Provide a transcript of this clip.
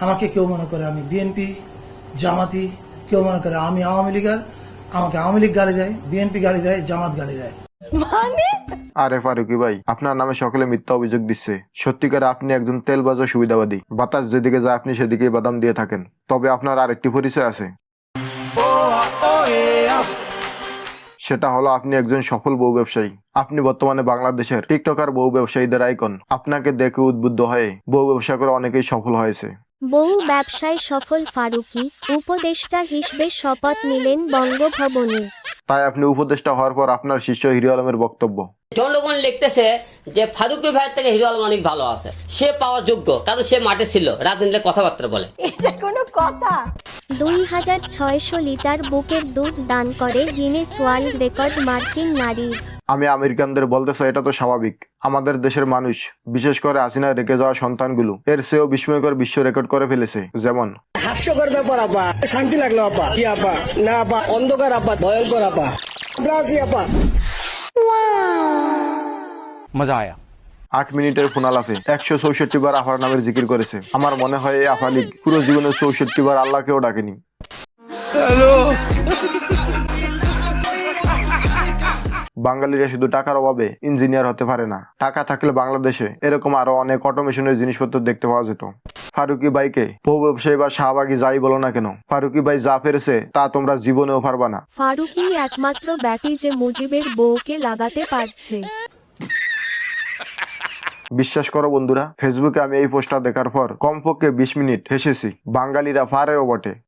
আমাকে কেউ মনে করে আমি বিএনপি জামাতি, কেউ মনে করে আমি আওয়ামী লীগের, আমাকে আওয়ামী লীগ গালি দেয়, বিএনপি গালি দেয়, জামাত গালি দেয়। আরে ফারুকি ভাই, আপনার নামে সকলে মিথ্যা অভিযোগ দিচ্ছে। সত্যিকার আপনি একজন তেলবাজ ও সুবিধাবাদী। বাতাস যেদিকে যায় আপনি সেদিকেই বাদাম দিয়ে থাকেন। তবে আপনার আরেকটি পরিচয় আছে, সেটা হলো আপনি একজন সফল বউ ব্যবসায়ী। আপনি বর্তমানে বাংলাদেশের টিকটকার বউ ব্যবসায়ীদের আইকন। আপনাকে দেখে উদ্বুদ্ধ হয়ে বউ ব্যবসা করে অনেকেই সফল হয়েছে। বহু ব্যবসায় সফল ফারুকী উপদেষ্টা হিসেবে শপথ নিলেন বঙ্গভবনে। তাই আপনি উপদেষ্টা হওয়ার পর আপনার শিষ্য হিরো আলমের বক্তব্য। জনগণ লিখতেছে যে ফারুকী ভাইয়ের থেকে হিরো আলম অনেক ভালো আছে, সে পাওয়ার যোগ্য, কারণ সে মাঠে ছিল, রাজনীতির কথাবার্তা বলে। 2600 লিটার বুকের দুধ দান করে গিনেস ওয়ার্ল্ড রেকর্ড মার্কিন নারীর। আমি আমেরিকানদের বলতে চাই, এটা তো স্বাভাবিক। আমাদের দেশের মানুষ, বিশেষ করে হাসিনায় রেখে যাওয়া সন্তানগুলো এর চেয়েও বিস্ময়কর বিশ্ব রেকর্ড করে ফেলেছে। যেমন হাস্যকর ব্যাপার আপা, শান্তি লাগলো আপা, কি আপা না আপা, অন্ধকার আপা, ভয়ঙ্কর আপা, ব্রাজি আপা। मजा आया। 8 মিনিটের ফোন আলাপে 164 বার আফার নামের জিকির করেছে। আমার মনে হয় এই আফা লীগ পুরো জীবনে 64 বার আল্লাহকেও ডাকেনি। বাঙালিরা শুধু টাকার অভাবে ইঞ্জিনিয়ার হতে পারে না। টাকা থাকলে বাংলাদেশে এরকম আরো অনেক অটোমেশনের জিনিসপত্র দেখতে পাওয়া যেত। ফারুকি ভাইকে বউ ব্যবসায়ী বা শাহবাগী যাই বলো না কেন, ফারুকি ভাই যা পেরেছে তা তোমরা জীবনেও পারবা না। ফারুকী একমাত্র ব্যক্তি যে মুজিবের বউকে লাগাতে পারছে। বিশ্বাস করো বন্ধুরা, ফেসবুকে আমি এই পোস্টটা দেখার পর কমপক্ষে 20 মিনিট হেসেছি। বাঙালিরা পারেও বটে।